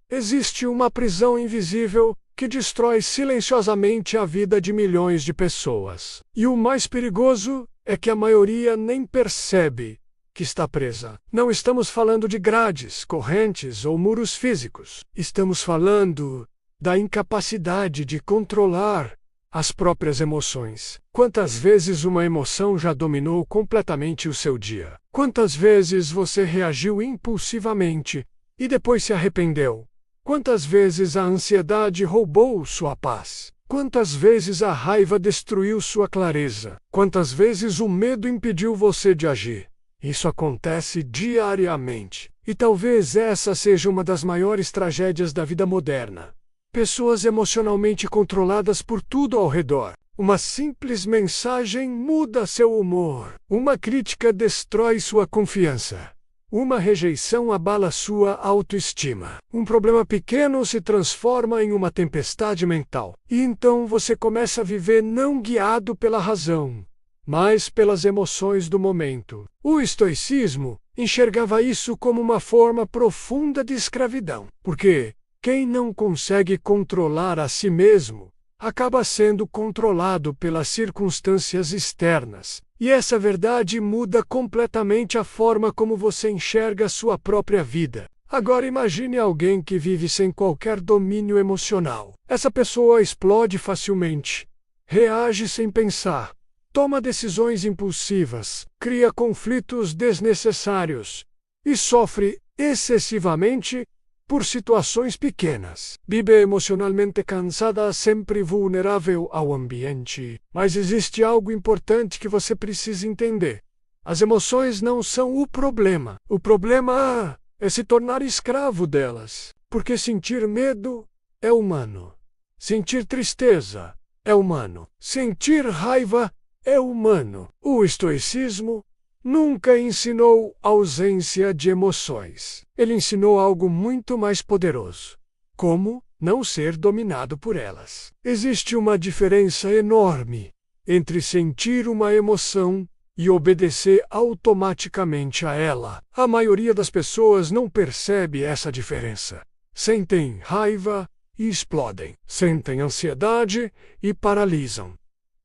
existe uma prisão invisível que destrói silenciosamente a vida de milhões de pessoas. E o mais perigoso é que a maioria nem percebe que está presa. Não estamos falando de grades, correntes ou muros físicos. Estamos falando da incapacidade de controlar as próprias emoções. Quantas vezes uma emoção já dominou completamente o seu dia? Quantas vezes você reagiu impulsivamente e depois se arrependeu? Quantas vezes a ansiedade roubou sua paz? Quantas vezes a raiva destruiu sua clareza? Quantas vezes o medo impediu você de agir? Isso acontece diariamente. E talvez essa seja uma das maiores tragédias da vida moderna. Pessoas emocionalmente controladas por tudo ao redor. Uma simples mensagem muda seu humor. Uma crítica destrói sua confiança. Uma rejeição abala sua autoestima. Um problema pequeno se transforma em uma tempestade mental. E então você começa a viver não guiado pela razão, mas pelas emoções do momento. O estoicismo enxergava isso como uma forma profunda de escravidão, porque quem não consegue controlar a si mesmo acaba sendo controlado pelas circunstâncias externas. E essa verdade muda completamente a forma como você enxerga a sua própria vida. Agora imagine alguém que vive sem qualquer domínio emocional. Essa pessoa explode facilmente, reage sem pensar, toma decisões impulsivas, cria conflitos desnecessários e sofre excessivamente por situações pequenas. Vive emocionalmente cansada, sempre vulnerável ao ambiente. Mas existe algo importante que você precisa entender. As emoções não são o problema. O problema é se tornar escravo delas. Porque sentir medo é humano. Sentir tristeza é humano. Sentir raiva é humano. O estoicismo nunca ensinou ausência de emoções. Ele ensinou algo muito mais poderoso: como não ser dominado por elas. Existe uma diferença enorme entre sentir uma emoção e obedecer automaticamente a ela. A maioria das pessoas não percebe essa diferença. Sentem raiva e explodem. Sentem ansiedade e paralisam.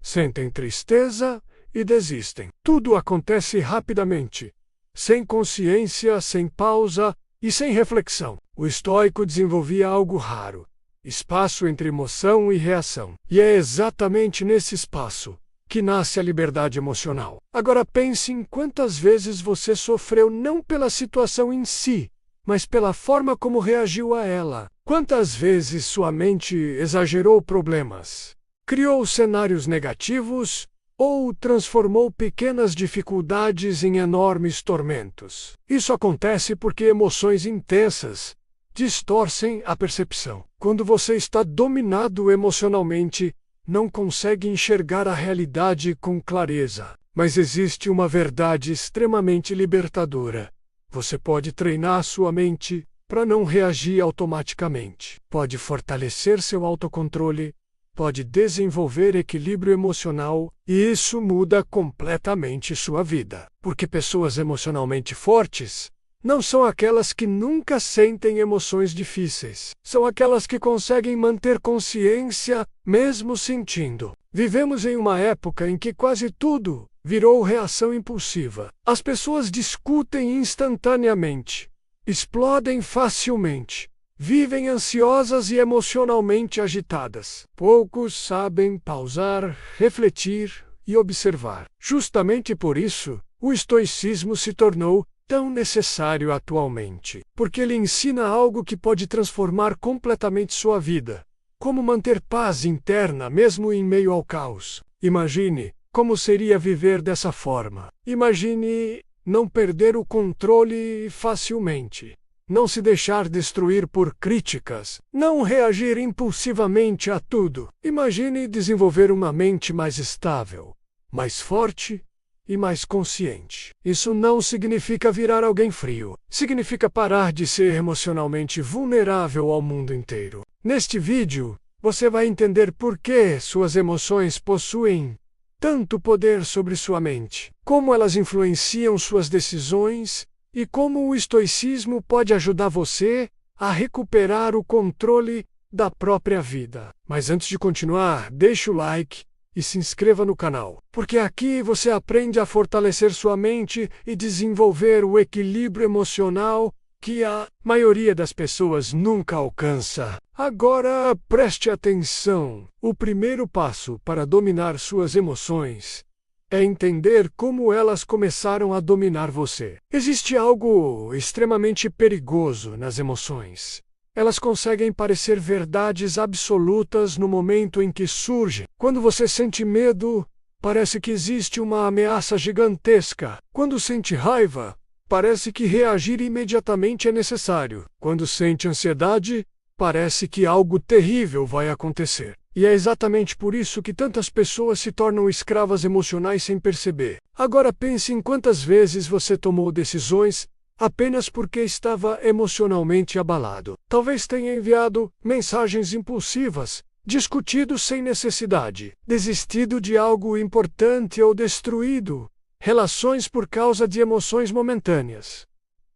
Sentem tristeza e desistem. Tudo acontece rapidamente, sem consciência, sem pausa e sem reflexão. O estoico desenvolvia algo raro: espaço entre emoção e reação. E é exatamente nesse espaço que nasce a liberdade emocional. Agora pense em quantas vezes você sofreu não pela situação em si, mas pela forma como reagiu a ela. Quantas vezes sua mente exagerou problemas, criou cenários negativos ou transformou pequenas dificuldades em enormes tormentos. Isso acontece porque emoções intensas distorcem a percepção. Quando você está dominado emocionalmente, não consegue enxergar a realidade com clareza. Mas existe uma verdade extremamente libertadora. Você pode treinar sua mente para não reagir automaticamente. Pode fortalecer seu autocontrole, pode desenvolver equilíbrio emocional, e isso muda completamente sua vida. Porque pessoas emocionalmente fortes não são aquelas que nunca sentem emoções difíceis. São aquelas que conseguem manter consciência mesmo sentindo. Vivemos em uma época em que quase tudo virou reação impulsiva. As pessoas discutem instantaneamente, explodem facilmente, vivem ansiosas e emocionalmente agitadas. Poucos sabem pausar, refletir e observar. Justamente por isso, o estoicismo se tornou tão necessário atualmente, porque ele ensina algo que pode transformar completamente sua vida: como manter paz interna mesmo em meio ao caos. Imagine como seria viver dessa forma. Imagine não perder o controle facilmente, não se deixar destruir por críticas, não reagir impulsivamente a tudo. Imagine desenvolver uma mente mais estável, mais forte e mais consciente. Isso não significa virar alguém frio. Significa parar de ser emocionalmente vulnerável ao mundo inteiro. Neste vídeo, você vai entender por que suas emoções possuem tanto poder sobre sua mente, como elas influenciam suas decisões e como o estoicismo pode ajudar você a recuperar o controle da própria vida. Mas antes de continuar, deixe o like e se inscreva no canal, porque aqui você aprende a fortalecer sua mente e desenvolver o equilíbrio emocional que a maioria das pessoas nunca alcança. Agora preste atenção. O primeiro passo para dominar suas emoções é entender como elas começaram a dominar você. Existe algo extremamente perigoso nas emoções. Elas conseguem parecer verdades absolutas no momento em que surgem. Quando você sente medo, parece que existe uma ameaça gigantesca. Quando sente raiva, parece que reagir imediatamente é necessário. Quando sente ansiedade, parece que algo terrível vai acontecer. E é exatamente por isso que tantas pessoas se tornam escravas emocionais sem perceber. Agora pense em quantas vezes você tomou decisões apenas porque estava emocionalmente abalado. Talvez tenha enviado mensagens impulsivas, discutido sem necessidade, desistido de algo importante ou destruído relações por causa de emoções momentâneas.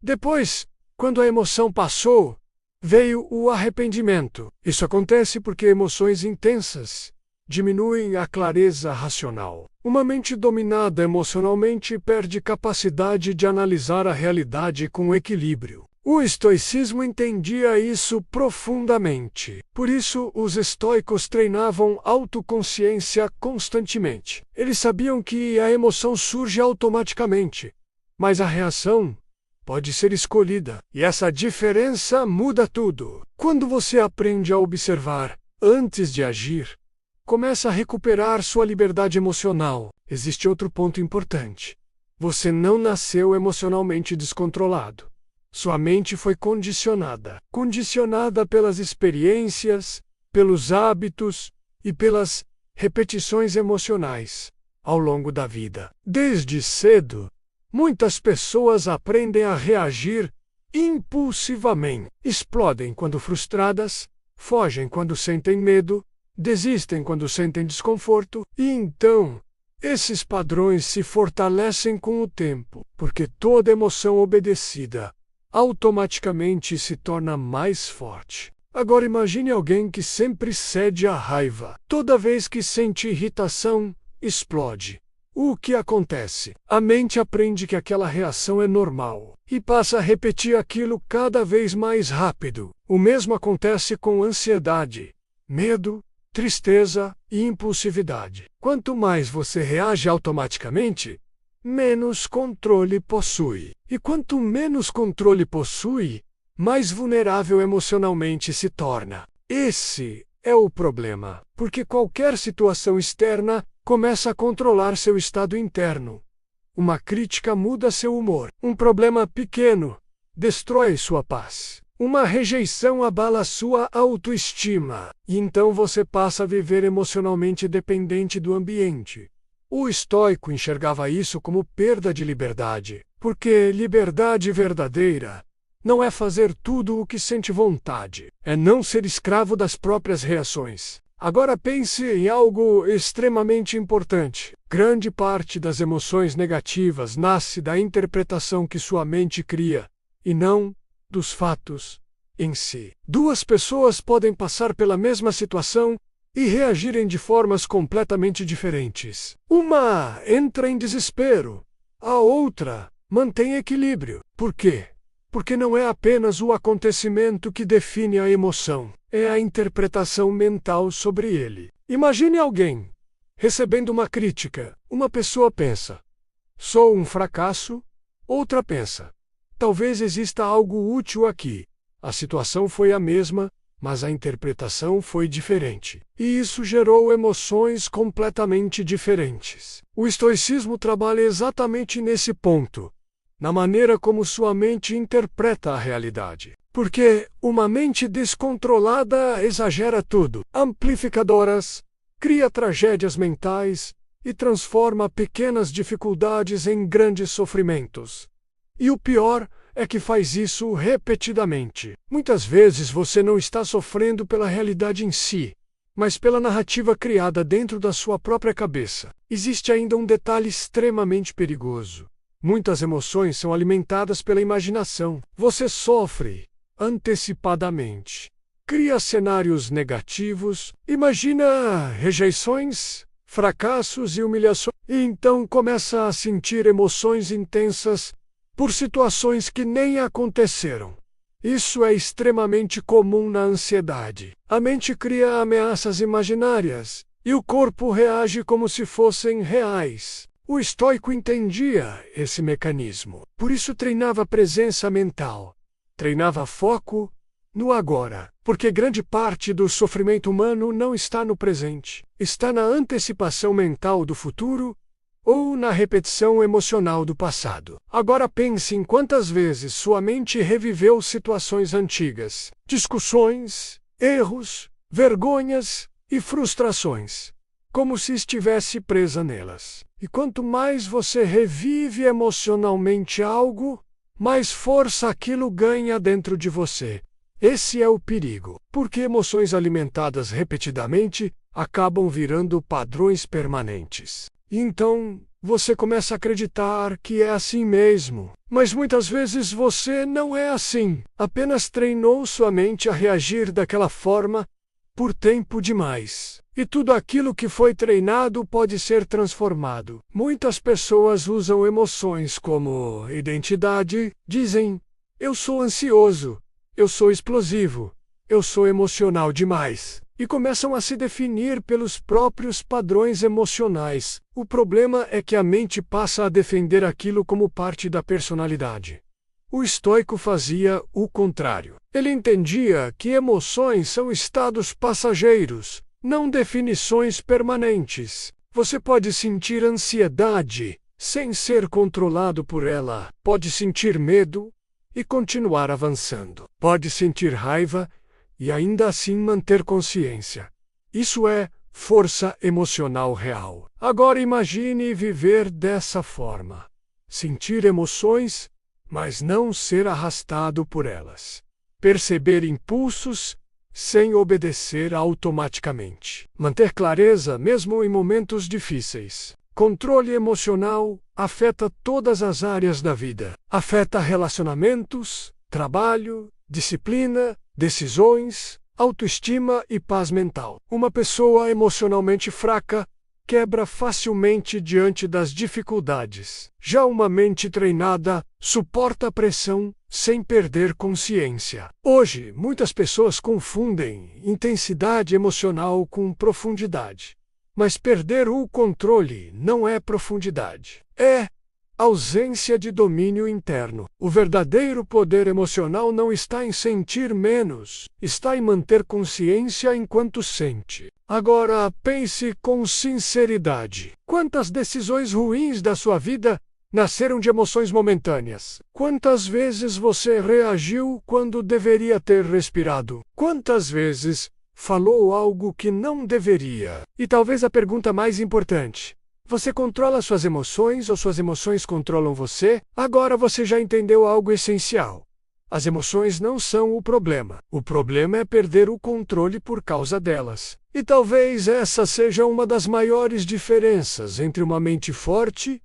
Depois, quando a emoção passou, veio o arrependimento. Isso acontece porque emoções intensas diminuem a clareza racional. Uma mente dominada emocionalmente perde capacidade de analisar a realidade com equilíbrio. O estoicismo entendia isso profundamente. Por isso, os estoicos treinavam autoconsciência constantemente. Eles sabiam que a emoção surge automaticamente, mas a reação pode ser escolhida. E essa diferença muda tudo. Quando você aprende a observar antes de agir, começa a recuperar sua liberdade emocional. Existe outro ponto importante. Você não nasceu emocionalmente descontrolado. Sua mente foi condicionada. Condicionada pelas experiências, pelos hábitos e pelas repetições emocionais ao longo da vida. Desde cedo, muitas pessoas aprendem a reagir impulsivamente. Explodem quando frustradas, fogem quando sentem medo, desistem quando sentem desconforto, e então esses padrões se fortalecem com o tempo, porque toda emoção obedecida automaticamente se torna mais forte. Agora imagine alguém que sempre cede à raiva. Toda vez que sente irritação, explode. O que acontece? A mente aprende que aquela reação é normal e passa a repetir aquilo cada vez mais rápido. O mesmo acontece com ansiedade, medo, tristeza e impulsividade. Quanto mais você reage automaticamente, menos controle possui. E quanto menos controle possui, mais vulnerável emocionalmente se torna. Esse é o problema, porque qualquer situação externa começa a controlar seu estado interno. Uma crítica muda seu humor. Um problema pequeno destrói sua paz. Uma rejeição abala sua autoestima. E então você passa a viver emocionalmente dependente do ambiente. O estoico enxergava isso como perda de liberdade, porque liberdade verdadeira não é fazer tudo o que sente vontade, é não ser escravo das próprias reações. Agora pense em algo extremamente importante. Grande parte das emoções negativas nasce da interpretação que sua mente cria, e não dos fatos em si. Duas pessoas podem passar pela mesma situação e reagirem de formas completamente diferentes. Uma entra em desespero, a outra mantém equilíbrio. Por quê? Porque não é apenas o acontecimento que define a emoção, é a interpretação mental sobre ele. Imagine alguém recebendo uma crítica. Uma pessoa pensa, sou um fracasso. Outra pensa, talvez exista algo útil aqui. A situação foi a mesma, mas a interpretação foi diferente. E isso gerou emoções completamente diferentes. O estoicismo trabalha exatamente nesse ponto, na maneira como sua mente interpreta a realidade. Porque uma mente descontrolada exagera tudo, amplificadoras, cria tragédias mentais e transforma pequenas dificuldades em grandes sofrimentos. E o pior é que faz isso repetidamente. Muitas vezes você não está sofrendo pela realidade em si, mas pela narrativa criada dentro da sua própria cabeça. Existe ainda um detalhe extremamente perigoso. Muitas emoções são alimentadas pela imaginação. Você sofre antecipadamente. Cria cenários negativos, imagina rejeições, fracassos e humilhações, e então começa a sentir emoções intensas por situações que nem aconteceram. Isso é extremamente comum na ansiedade. A mente cria ameaças imaginárias, e o corpo reage como se fossem reais. O estoico entendia esse mecanismo. Por isso treinava presença mental. Treinava foco no agora. Porque grande parte do sofrimento humano não está no presente. Está na antecipação mental do futuro ou na repetição emocional do passado. Agora pense em quantas vezes sua mente reviveu situações antigas. Discussões, erros, vergonhas e frustrações. Como se estivesse presa nelas. E quanto mais você revive emocionalmente algo, mais força aquilo ganha dentro de você. Esse é o perigo, porque emoções alimentadas repetidamente acabam virando padrões permanentes. Então, você começa a acreditar que é assim mesmo. Mas muitas vezes você não é assim. Apenas treinou sua mente a reagir daquela forma por tempo demais. E tudo aquilo que foi treinado pode ser transformado. Muitas pessoas usam emoções como identidade, dizem: eu sou ansioso, eu sou explosivo, eu sou emocional demais. E começam a se definir pelos próprios padrões emocionais. O problema é que a mente passa a defender aquilo como parte da personalidade. O estoico fazia o contrário. Ele entendia que emoções são estados passageiros, não definições permanentes. Você pode sentir ansiedade sem ser controlado por ela. Pode sentir medo e continuar avançando. Pode sentir raiva e ainda assim manter consciência. Isso é força emocional real. Agora imagine viver dessa forma. Sentir emoções, mas não ser arrastado por elas. Perceber impulsos sem obedecer automaticamente. Manter clareza mesmo em momentos difíceis. Controle emocional afeta todas as áreas da vida. Afeta relacionamentos, trabalho, disciplina, decisões, autoestima e paz mental. Uma pessoa emocionalmente fraca quebra facilmente diante das dificuldades. Já uma mente treinada suporta a pressão sem perder consciência. Hoje, muitas pessoas confundem intensidade emocional com profundidade. Mas perder o controle não é profundidade. É ausência de domínio interno. O verdadeiro poder emocional não está em sentir menos, está em manter consciência enquanto sente. Agora pense com sinceridade. Quantas decisões ruins da sua vida nasceram de emoções momentâneas? Quantas vezes você reagiu quando deveria ter respirado? Quantas vezes falou algo que não deveria? E talvez a pergunta mais importante: você controla suas emoções ou suas emoções controlam você? Agora você já entendeu algo essencial. As emoções não são o problema. O problema é perder o controle por causa delas. E talvez essa seja uma das maiores diferenças entre uma mente forte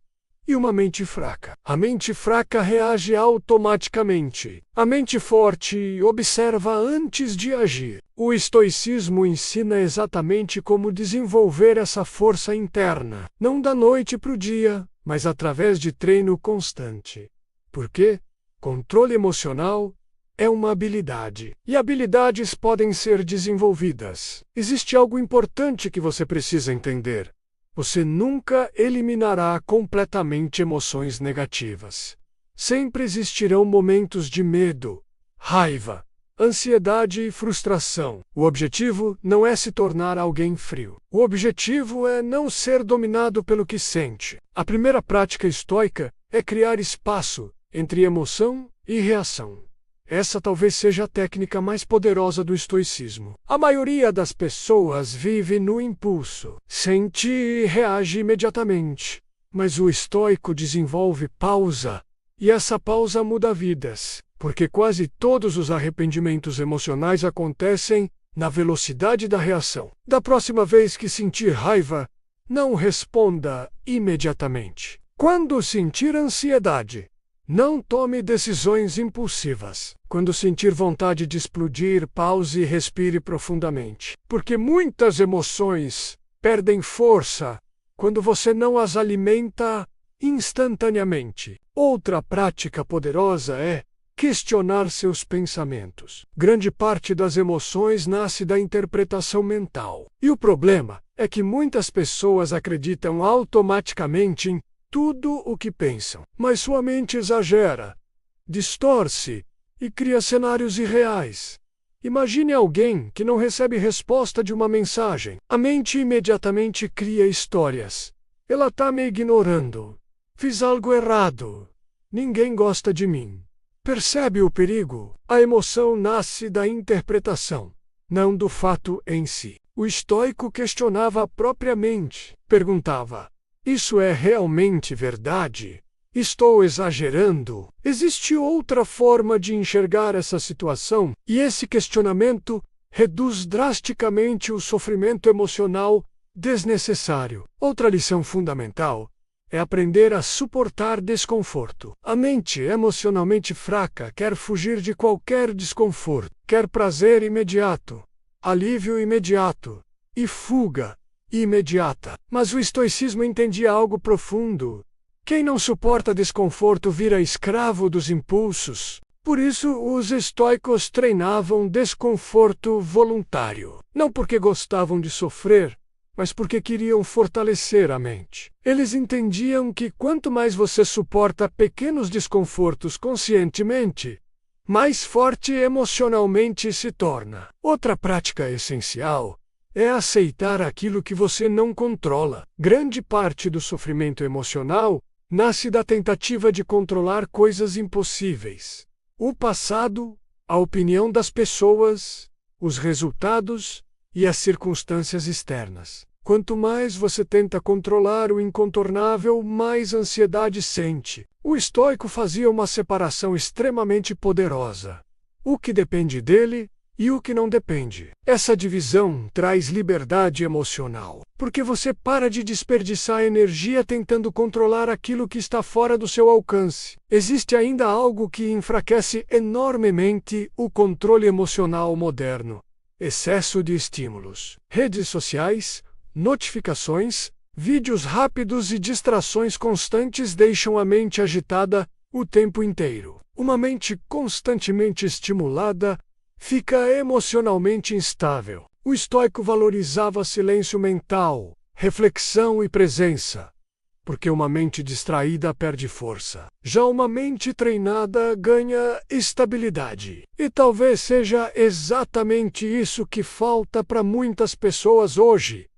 e uma mente fraca. A mente fraca reage automaticamente. A mente forte observa antes de agir. O estoicismo ensina exatamente como desenvolver essa força interna, não da noite para o dia, mas através de treino constante. Por quê? Controle emocional é uma habilidade, e habilidades podem ser desenvolvidas. Existe algo importante que você precisa entender. Você nunca eliminará completamente emoções negativas. Sempre existirão momentos de medo, raiva, ansiedade e frustração. O objetivo não é se tornar alguém frio. O objetivo é não ser dominado pelo que sente. A primeira prática estoica é criar espaço entre emoção e reação. Essa talvez seja a técnica mais poderosa do estoicismo. A maioria das pessoas vive no impulso, sente e reage imediatamente. Mas o estoico desenvolve pausa, e essa pausa muda vidas, porque quase todos os arrependimentos emocionais acontecem na velocidade da reação. Da próxima vez que sentir raiva, não responda imediatamente. Quando sentir ansiedade, Não tome decisões impulsivas. Quando sentir vontade de explodir, pause e respire profundamente. Porque muitas emoções perdem força quando você não as alimenta instantaneamente. Outra prática poderosa é questionar seus pensamentos. Grande parte das emoções nasce da interpretação mental. E o problema é que muitas pessoas acreditam automaticamente em tudo o que pensam. Mas sua mente exagera, distorce e cria cenários irreais. Imagine alguém que não recebe resposta de uma mensagem. A mente imediatamente cria histórias. Ela está me ignorando. Fiz algo errado. Ninguém gosta de mim. Percebe o perigo? A emoção nasce da interpretação, não do fato em si. O estoico questionava a própria mente. Perguntava: isso é realmente verdade? Estou exagerando? Existe outra forma de enxergar essa situação? E esse questionamento reduz drasticamente o sofrimento emocional desnecessário. Outra lição fundamental é aprender a suportar desconforto. A mente emocionalmente fraca quer fugir de qualquer desconforto, quer prazer imediato, alívio imediato e fuga imediata. Mas o estoicismo entendia algo profundo. Quem não suporta desconforto vira escravo dos impulsos. Por isso, os estoicos treinavam desconforto voluntário. Não porque gostavam de sofrer, mas porque queriam fortalecer a mente. Eles entendiam que quanto mais você suporta pequenos desconfortos conscientemente, mais forte emocionalmente se torna. Outra prática essencial é aceitar aquilo que você não controla. Grande parte do sofrimento emocional nasce da tentativa de controlar coisas impossíveis. O passado, a opinião das pessoas, os resultados e as circunstâncias externas. Quanto mais você tenta controlar o incontornável, mais ansiedade sente. O estoico fazia uma separação extremamente poderosa: o que depende dele e o que não depende. Essa divisão traz liberdade emocional, porque você para de desperdiçar energia tentando controlar aquilo que está fora do seu alcance. Existe ainda algo que enfraquece enormemente o controle emocional moderno: excesso de estímulos. Redes sociais, notificações, vídeos rápidos e distrações constantes deixam a mente agitada o tempo inteiro. Uma mente constantemente estimulada fica emocionalmente instável. O estoico valorizava silêncio mental, reflexão e presença, porque uma mente distraída perde força. Já uma mente treinada ganha estabilidade. E talvez seja exatamente isso que falta para muitas pessoas hoje: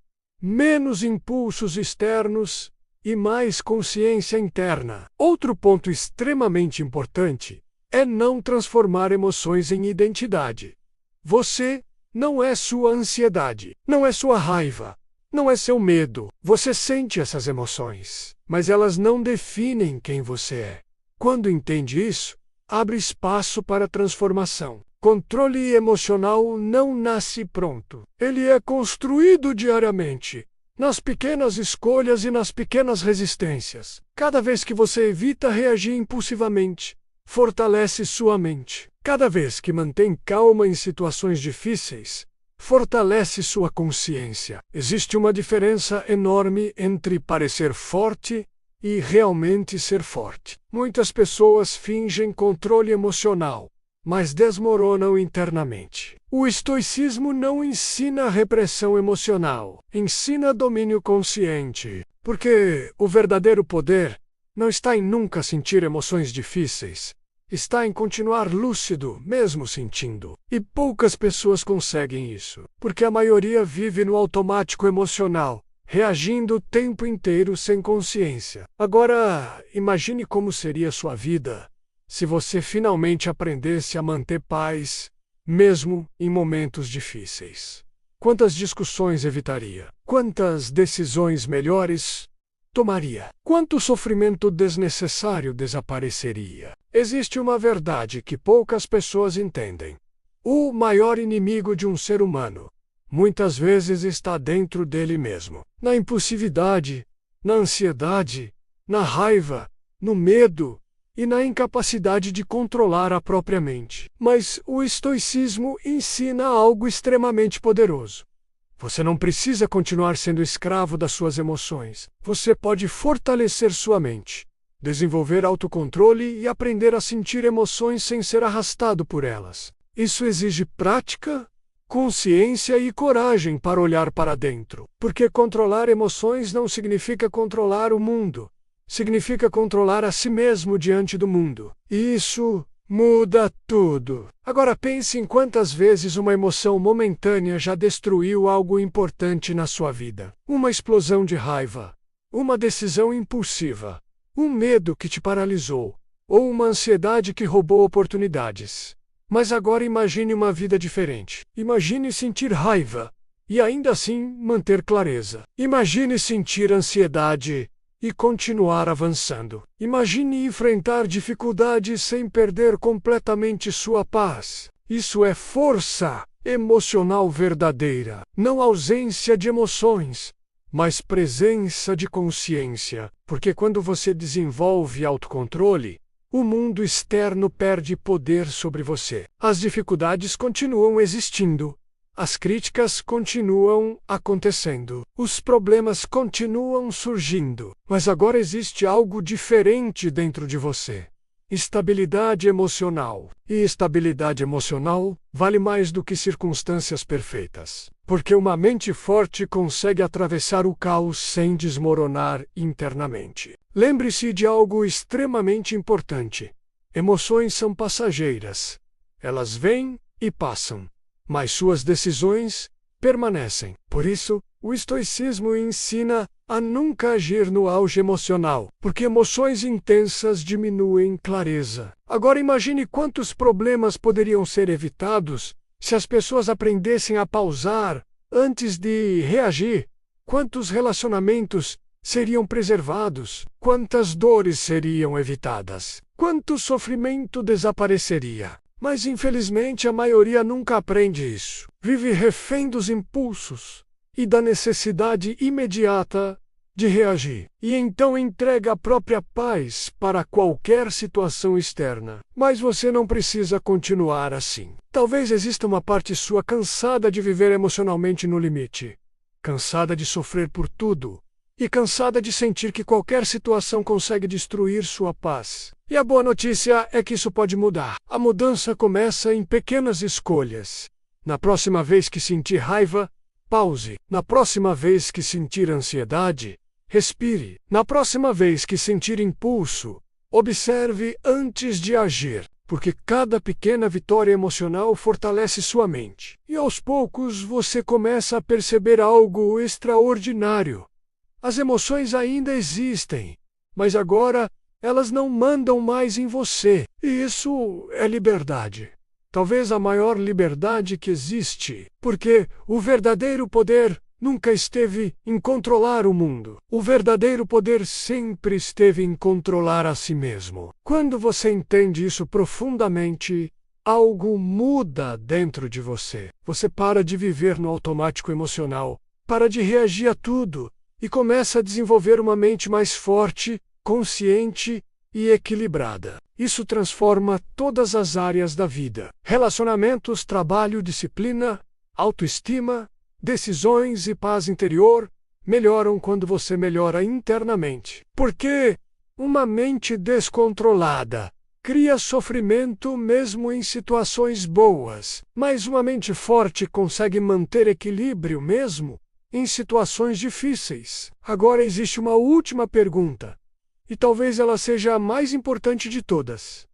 menos impulsos externos e mais consciência interna. Outro ponto extremamente importante é não transformar emoções em identidade. Você não é sua ansiedade, não é sua raiva, não é seu medo. Você sente essas emoções, mas elas não definem quem você é. Quando entende isso, abre espaço para transformação. Controle emocional não nasce pronto. Ele é construído diariamente, nas pequenas escolhas e nas pequenas resistências. Cada vez que você evita reagir impulsivamente, fortalece sua mente. Cada vez que mantém calma em situações difíceis, fortalece sua consciência. Existe uma diferença enorme entre parecer forte e realmente ser forte. Muitas pessoas fingem controle emocional, mas desmoronam internamente. O estoicismo não ensina repressão emocional, ensina domínio consciente, porque o verdadeiro poder não está em nunca sentir emoções difíceis, está em continuar lúcido mesmo sentindo. E poucas pessoas conseguem isso, porque a maioria vive no automático emocional, reagindo o tempo inteiro sem consciência. Agora, imagine como seria sua vida se você finalmente aprendesse a manter paz, mesmo em momentos difíceis. Quantas discussões evitaria? Quantas decisões melhores tomaria? Quanto sofrimento desnecessário desapareceria? Existe uma verdade que poucas pessoas entendem. O maior inimigo de um ser humano muitas vezes está dentro dele mesmo. Na impulsividade, na ansiedade, na raiva, no medo e na incapacidade de controlar a própria mente. Mas o estoicismo ensina algo extremamente poderoso. Você não precisa continuar sendo escravo das suas emoções. Você pode fortalecer sua mente, desenvolver autocontrole e aprender a sentir emoções sem ser arrastado por elas. Isso exige prática, consciência e coragem para olhar para dentro. Porque controlar emoções não significa controlar o mundo. Significa controlar a si mesmo diante do mundo. E isso muda tudo. Agora pense em quantas vezes uma emoção momentânea já destruiu algo importante na sua vida. Uma explosão de raiva, uma decisão impulsiva, um medo que te paralisou, ou uma ansiedade que roubou oportunidades. Mas agora imagine uma vida diferente. Imagine sentir raiva e ainda assim manter clareza. Imagine sentir ansiedade e continuar avançando. Imagine enfrentar dificuldades sem perder completamente sua paz. Isso é força emocional verdadeira. Não ausência de emoções, mas presença de consciência. Porque quando você desenvolve autocontrole, o mundo externo perde poder sobre você. As dificuldades continuam existindo. As críticas continuam acontecendo. Os problemas continuam surgindo. Mas agora existe algo diferente dentro de você. Estabilidade emocional. E estabilidade emocional vale mais do que circunstâncias perfeitas. Porque uma mente forte consegue atravessar o caos sem desmoronar internamente. Lembre-se de algo extremamente importante. Emoções são passageiras. Elas vêm e passam. Mas suas decisões permanecem. Por isso, o estoicismo ensina a nunca agir no auge emocional, porque emoções intensas diminuem clareza. Agora imagine quantos problemas poderiam ser evitados se as pessoas aprendessem a pausar antes de reagir. Quantos relacionamentos seriam preservados? Quantas dores seriam evitadas? Quanto sofrimento desapareceria? Mas infelizmente a maioria nunca aprende isso. Vive refém dos impulsos e da necessidade imediata de reagir. E então entrega a própria paz para qualquer situação externa. Mas você não precisa continuar assim. Talvez exista uma parte sua cansada de viver emocionalmente no limite. Cansada de sofrer por tudo. E cansada de sentir que qualquer situação consegue destruir sua paz. E a boa notícia é que isso pode mudar. A mudança começa em pequenas escolhas. Na próxima vez que sentir raiva, pause. Na próxima vez que sentir ansiedade, respire. Na próxima vez que sentir impulso, observe antes de agir. Porque cada pequena vitória emocional fortalece sua mente. E aos poucos você começa a perceber algo extraordinário. As emoções ainda existem, mas agora elas não mandam mais em você. E isso é liberdade. Talvez a maior liberdade que existe, porque o verdadeiro poder nunca esteve em controlar o mundo. O verdadeiro poder sempre esteve em controlar a si mesmo. Quando você entende isso profundamente, algo muda dentro de você. Você para de viver no automático emocional, para de reagir a tudo, e começa a desenvolver uma mente mais forte, consciente e equilibrada. Isso transforma todas as áreas da vida. Relacionamentos, trabalho, disciplina, autoestima, decisões e paz interior melhoram quando você melhora internamente. Porque uma mente descontrolada cria sofrimento mesmo em situações boas, mas uma mente forte consegue manter equilíbrio mesmo em situações difíceis. Agora existe uma última pergunta, e talvez ela seja a mais importante de todas.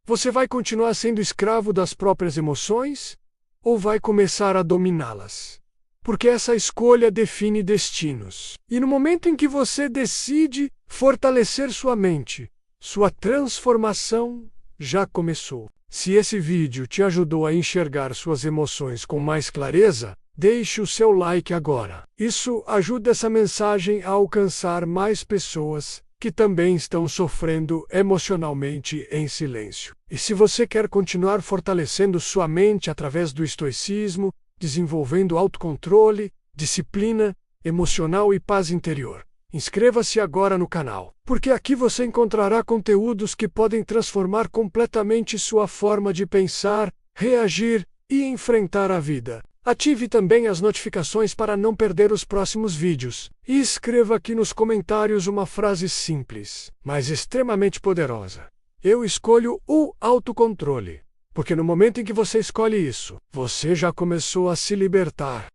Você vai continuar sendo escravo das próprias emoções ou vai começar a dominá-las? Porque essa escolha define destinos. E no momento em que você decide fortalecer sua mente, sua transformação já começou. Se esse vídeo te ajudou a enxergar suas emoções com mais clareza, deixe o seu like agora. Isso ajuda essa mensagem a alcançar mais pessoas que também estão sofrendo emocionalmente em silêncio. E se você quer continuar fortalecendo sua mente através do estoicismo, desenvolvendo autocontrole, disciplina emocional e paz interior, Inscreva-se agora no canal, porque aqui você encontrará conteúdos que podem transformar completamente sua forma de pensar, reagir e enfrentar a vida. Ative também as notificações para não perder os próximos vídeos. E escreva aqui nos comentários uma frase simples, mas extremamente poderosa. Eu escolho o autocontrole. Porque no momento em que você escolhe isso, você já começou a se libertar.